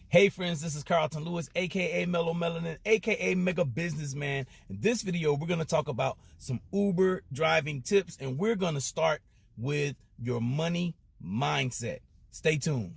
Hey friends, this is Carlton Lewis, aka Mellow Melanin, aka Mega Businessman. In this video, we're going to talk about some Uber driving tips, and we're going to start with your money mindset. Stay tuned.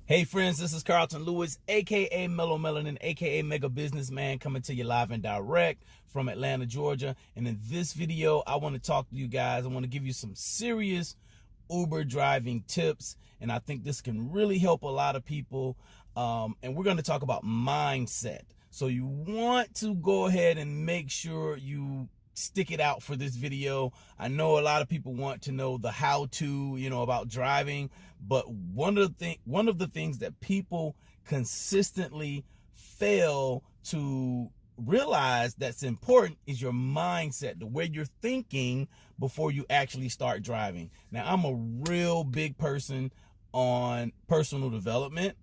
Hey friends, this is Carlton Lewis, aka Mellow Melanin, aka Mega Businessman, coming to you live and direct from Atlanta, Georgia. And in this video, I want to talk to you guys. I want to give you some serious Uber driving tips, and I think this can really help a lot of people. And we're going to talk about mindset. So you want to go ahead and make sure you stick it out for this video. I know a lot of people want to know the how-to, about driving, but one of the things that people consistently fail to realize that's important is your mindset, the way you're thinking before you actually start driving. Now, I'm a real big person on personal development,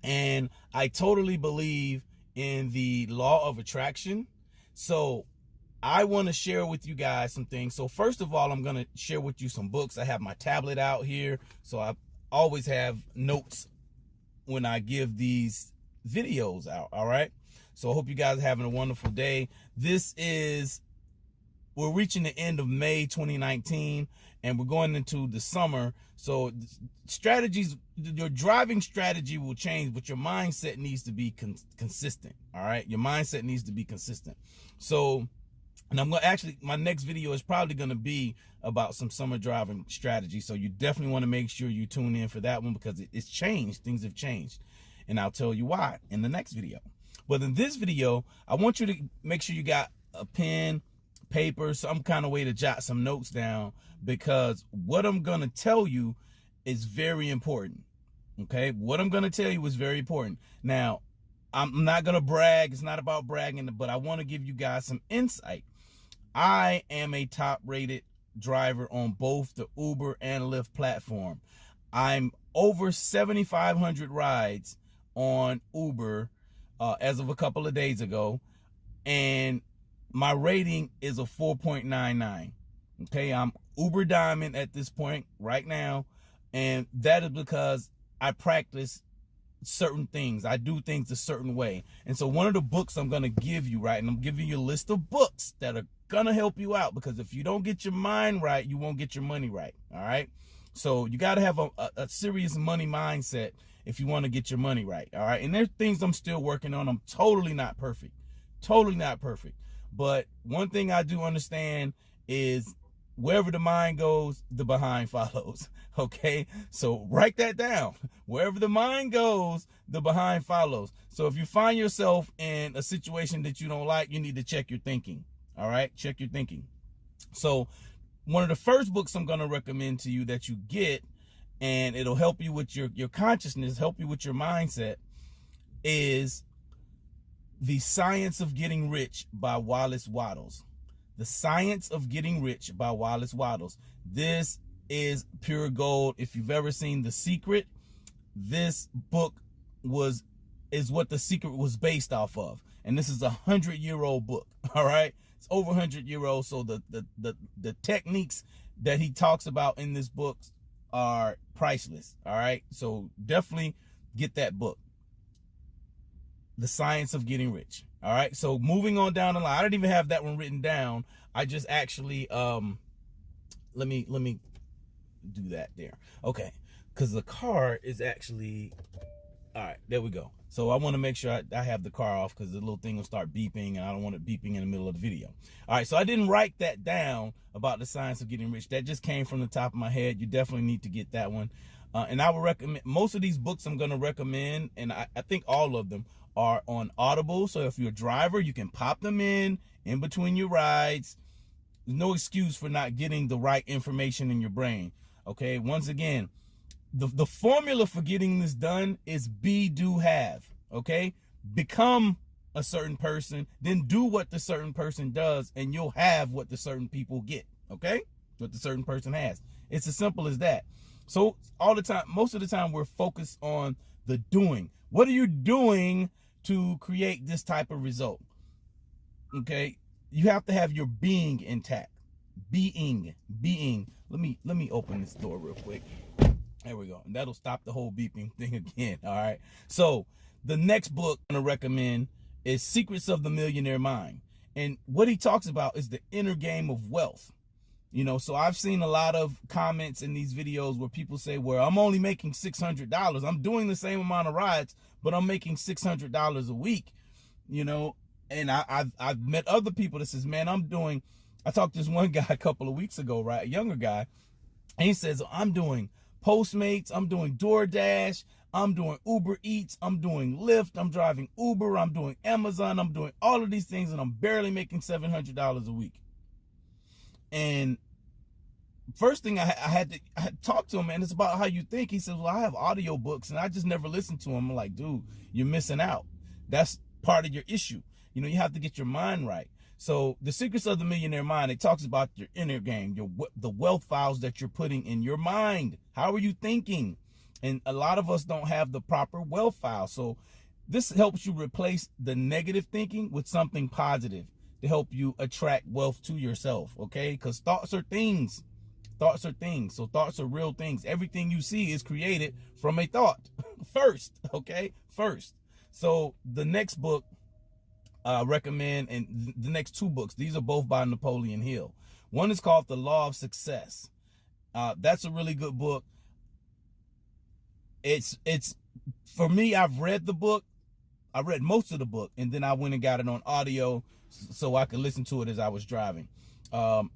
and I totally believe in the law of attraction. So I want to share with you guys some things. So first of all, I'm going to share with you some books. I have my tablet out here, so I always have notes when I give these videos out, all right? So I hope you guys are having a wonderful day. We're reaching the end of May 2019, and we're going into the summer. So strategies, your driving strategy will change, but your mindset needs to be consistent, all right? Your mindset needs to be consistent. So, and I'm going to actually, my next video is probably going to be about some summer driving strategy. So you definitely want to make sure you tune in for that one, because it's changed. Things have changed. And I'll tell you why in the next video. But in this video, I want you to make sure you got a pen, paper, some kind of way to jot some notes down, because what I'm going to tell you is very important. Okay? What I'm going to tell you is very important. Now, I'm not going to brag. It's not about bragging, but I want to give you guys some insight. I am a top-rated driver on both the Uber and Lyft platform. I'm over 7,500 rides on Uber as of a couple of days ago, and my rating is a 4.99. Okay, I'm Uber Diamond at this point right now, and that is because I practice certain things. I do things a certain way. And so one of the books I'm going to give you, right, and I'm giving you a list of books that are going to help you out, because if you don't get your mind right, you won't get your money right, all right? So you got to have a serious money mindset if you want to get your money right, all right? And there's things I'm still working on. I'm totally not perfect, but one thing I do understand is wherever the mind goes, the behind follows. Okay, so write that down. Wherever the mind goes, the behind follows. So if you find yourself in a situation that you don't like, you need to check your thinking. All right, check your thinking. So one of the first books I'm going to recommend to you that you get, and it'll help you with your consciousness, help you with your mindset, is The Science of Getting Rich by Wallace Wattles. The Science of Getting Rich by Wallace Wattles. This is pure gold. If you've ever seen The Secret, this book is what The Secret was based off of. And this is a 100-year-old book, all right? It's over 100-year-old, so the techniques that he talks about in this book are priceless, all right? So definitely get that book, The Science of Getting Rich. All right, so moving on down the line. I didn't even have that one written down. I just actually let me do that there. Okay, because the car is actually, all right, there we go. So I want to make sure I have the car off, because the little thing will start beeping, and I don't want it beeping in the middle of the video. All right, so I didn't write that down about The Science of Getting Rich. That just came from the top of my head. You definitely need to get that one. And I would recommend most of these books I'm going to recommend, and I think all of them are on Audible. So if you're a driver, you can pop them in between your rides. There's no excuse for not getting the right information in your brain. Okay, once again, the formula for getting this done is be, do, have. Okay, become a certain person, then do what the certain person does, and you'll have what the certain people get. Okay, what the certain person has. It's as simple as that. So all the time, most of the time, we're focused on the doing. What are you doing to create this type of result? Okay, you have to have your being intact. Being. Let me open this door real quick. There we go. And that'll stop the whole beeping thing again. All right. So the next book I'm going to recommend is Secrets of the Millionaire Mind. And what he talks about is the inner game of wealth. You know, so I've seen a lot of comments in these videos where people say, well, I'm only making $600. I'm doing the same amount of rides, but I'm making $600 a week, you know. And I've met other people that says, man, I talked to this one guy a couple of weeks ago, right? A younger guy. And he says, I'm doing Postmates, I'm doing DoorDash, I'm doing Uber Eats, I'm doing Lyft, I'm driving Uber, I'm doing Amazon, I'm doing all of these things, and I'm barely making $700 a week. And first thing I had to talk to him, man, it's about how you think. He says, well, I have audiobooks and I just never listen to them. I'm like, dude, you're missing out. That's part of your issue. You know, you have to get your mind right. So the Secrets of the Millionaire Mind, it talks about your inner game, the wealth files that you're putting in your mind. How are you thinking? And a lot of us don't have the proper wealth file. So this helps you replace the negative thinking with something positive to help you attract wealth to yourself, okay? Because thoughts are things. Thoughts are things. So thoughts are real things. Everything you see is created from a thought first, okay? First. So the next book I recommend, and the next two books, these are both by Napoleon Hill. One is called The Law of Success. That's a really good book. It's for me, I've read the book. I read most of the book, and then I went and got it on audio so I could listen to it as I was driving.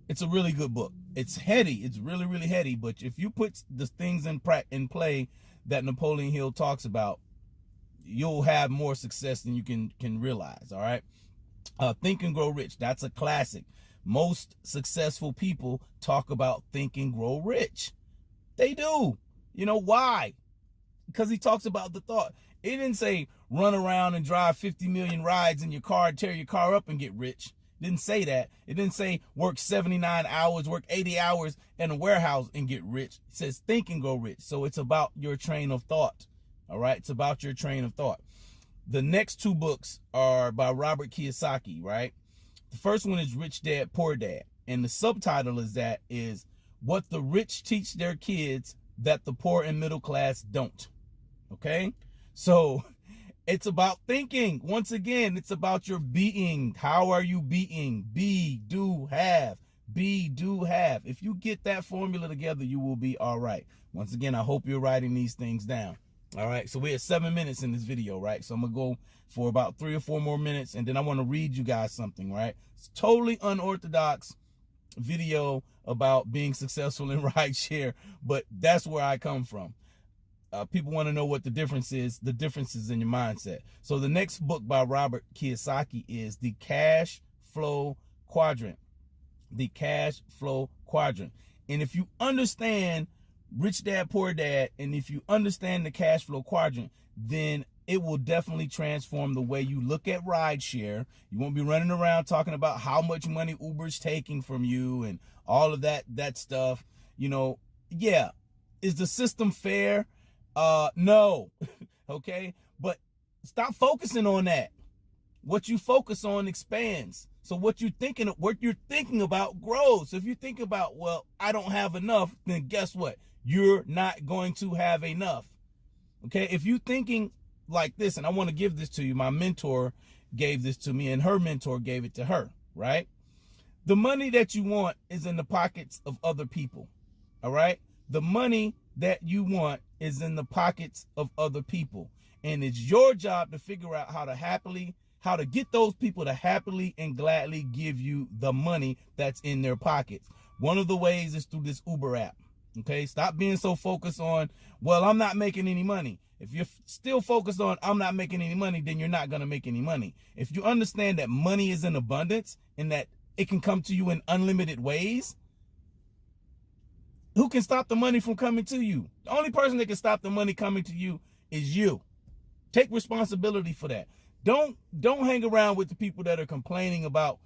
It's a really good book. It's heady. It's really, really heady. But if you put the things in play that Napoleon Hill talks about, you'll have more success than you can realize. All right. Think and Grow Rich. That's a classic. Most successful people talk about Think and Grow Rich. They do. You know why? Because he talks about the thought. It didn't say run around and drive 50 million rides in your car and tear your car up and get rich. It didn't say that. It didn't say work 79 hours, work 80 hours in a warehouse and get rich. It says Think and Grow Rich. So it's about your train of thought. All right. It's about your train of thought. The next two books are by Robert Kiyosaki, right? The first one is Rich Dad, Poor Dad. And the subtitle is What the Rich Teach Their Kids That the Poor and Middle Class Don't. Okay. So it's about thinking. Once again, it's about your being. How are you being? Be, do, have. Be, do, have. If you get that formula together, you will be all right. Once again, I hope you're writing these things down. All right. So we're at 7 minutes in this video, right? So I'm going to go for about 3 or 4 more minutes, and then I want to read you guys something, right? It's totally unorthodox video about being successful in rideshare, but that's where I come from. People want to know what the difference is. The difference is in your mindset. So the next book by Robert Kiyosaki is The Cash Flow Quadrant. The Cash Flow Quadrant. And if you understand Rich Dad, Poor Dad, and if you understand the Cash Flow Quadrant, then it will definitely transform the way you look at rideshare. You won't be running around talking about how much money Uber's taking from you and all of that stuff. You know, yeah. Is the system fair? No. Okay. But stop focusing on that. What you focus on expands. So what you're thinking about grows. So if you think about, well, I don't have enough, then guess what? You're not going to have enough. Okay. If you're thinking like this, and I want to give this to you, my mentor gave this to me and her mentor gave it to her, right? The money that you want is in the pockets of other people. All right. The money that you want is in the pockets of other people. And it's your job to figure out how to get those people to happily and gladly give you the money that's in their pockets. One of the ways is through this Uber app. Okay. Stop being so focused on, well, I'm not making any money. If you're still focused on, I'm not making any money, then you're not going to make any money. If you understand that money is in abundance and that it can come to you in unlimited ways, who can stop the money from coming to you? The only person that can stop the money coming to you is you. Take responsibility for that. Don't hang around with the people that are complaining about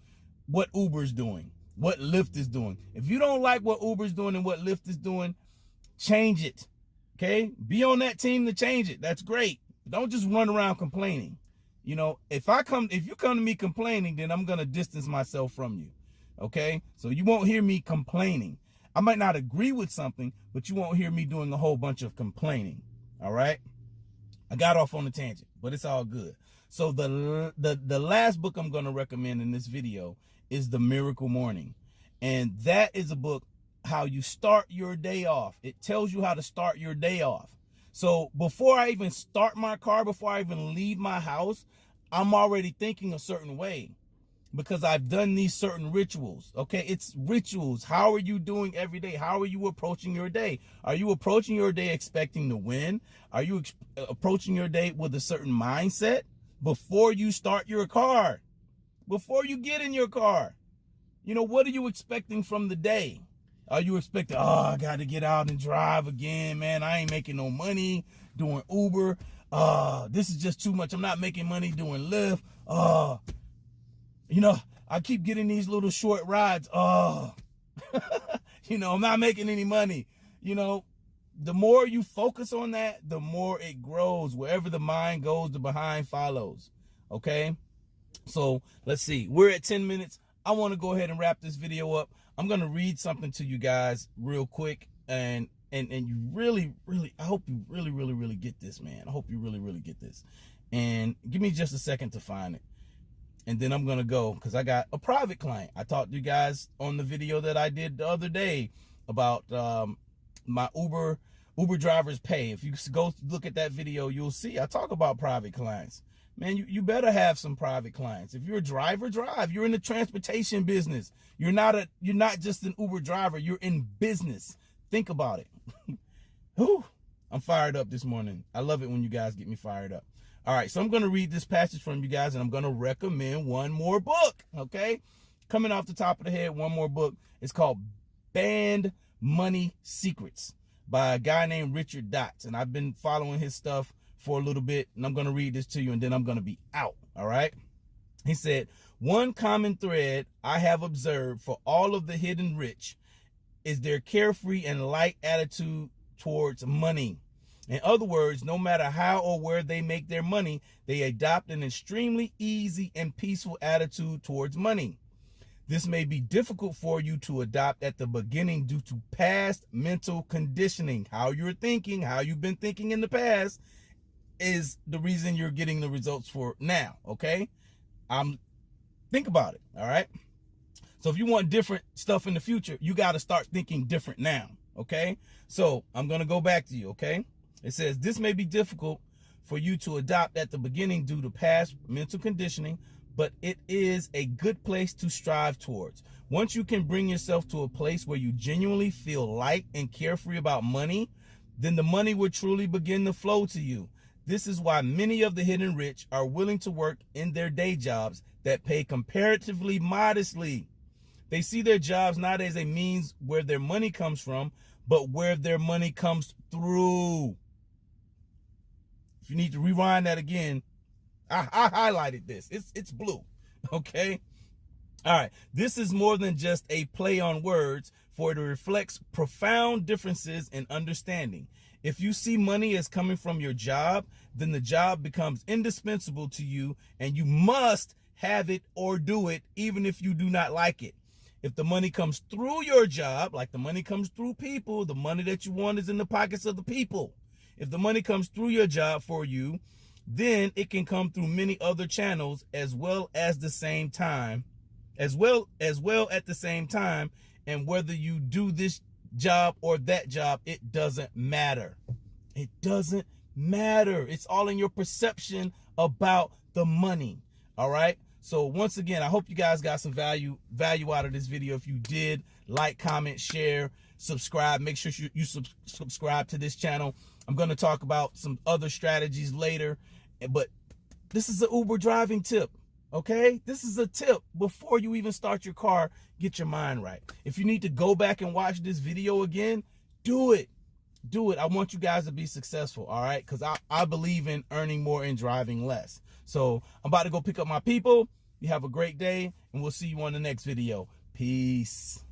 what Uber's doing, what Lyft is doing. If you don't like what Uber's doing and what Lyft is doing, change it. Okay? Be on that team to change it. That's great. Don't just run around complaining. You know, if you come to me complaining, then I'm going to distance myself from you. Okay? So you won't hear me complaining. I might not agree with something, but you won't hear me doing a whole bunch of complaining. All right? I got off on a tangent, but it's all good. So the last book I'm going to recommend in this video is The Miracle Morning. And that is a book how you start your day off. It tells you how to start your day off. So before I even start my car, before I even leave my house, I'm already thinking a certain way because I've done these certain rituals. Okay, it's rituals. How are you doing every day? How are you approaching your day? Are you approaching your day expecting to win? Are you approaching your day with a certain mindset before you start your car? Before you get in your car, you know, what are you expecting from the day? Are you expecting, oh, I got to get out and drive again, man. I ain't making no money doing Uber. This is just too much. I'm not making money doing Lyft. You know, I keep getting these little short rides. You know, I'm not making any money. You know, the more you focus on that, the more it grows. Wherever the mind goes, the behind follows. Okay? So let's see. We're at 10 minutes. I want to go ahead and wrap this video up. I'm going to read something to you guys real quick. And you really, I hope you really get this, man. I hope you really get this. And give me just a second to find it. And then I'm going to go because I got a private client. I talked to you guys on the video that I did the other day about my Uber drivers pay. If you go look at that video, you'll see I talk about private clients. Man, you better have some private clients. If you're a driver, drive. You're in the transportation business. You're not just an Uber driver. You're in business. Think about it. Whew, I'm fired up this morning. I love it when you guys get me fired up. All right, so I'm going to read this passage from you guys, and I'm going to recommend one more book, okay? Coming off the top of the head, one more book. It's called Banned Money Secrets by a guy named Richard Dotts, and I've been following his stuff for a little bit, and I'm going to read this to you, and then I'm going to be out, all right? He said, one common thread I have observed for all of the hidden rich is their carefree and light attitude towards money. In other words, no matter how or where they make their money, they adopt an extremely easy and peaceful attitude towards money. This may be difficult for you to adopt at the beginning due to past mental conditioning. How you're thinking, how you've been thinking in the past is the reason you're getting the results for now, okay? Think about it, all right? So if you want different stuff in the future, you got to start thinking different now, okay? So I'm going to go back to you, okay? It says, this may be difficult for you to adopt at the beginning due to past mental conditioning, but it is a good place to strive towards. Once you can bring yourself to a place where you genuinely feel light and carefree about money, then the money will truly begin to flow to you. This is why many of the hidden rich are willing to work in their day jobs that pay comparatively modestly. They see their jobs not as a means where their money comes from, but where their money comes through. If you need to rewind that again, I highlighted this. It's blue, okay? All right, this is more than just a play on words, for it reflects profound differences in understanding. If you see money as coming from your job, then the job becomes indispensable to you, and you must have it or do it, even if you do not like it. If the money comes through your job, like the money comes through people, the money that you want is in the pockets of the people. If the money comes through your job for you, then it can come through many other channels as well at the same time. And whether you do this job or that job, it doesn't matter. It doesn't matter. It's all in your perception about the money. All right. So once again, I hope you guys got some value out of this video. If you did, like, comment, share, subscribe. Make sure you subscribe to this channel. I'm going to talk about some other strategies later, but this is an Uber driving tip. Okay, this is a tip before you even start your car. Get your mind right. If you need to go back and watch this video again, do it. I want you guys to be successful. All right, because I believe in earning more and driving less. So I'm about to go pick up my people. You have a great day, and we'll see you on the next video. Peace.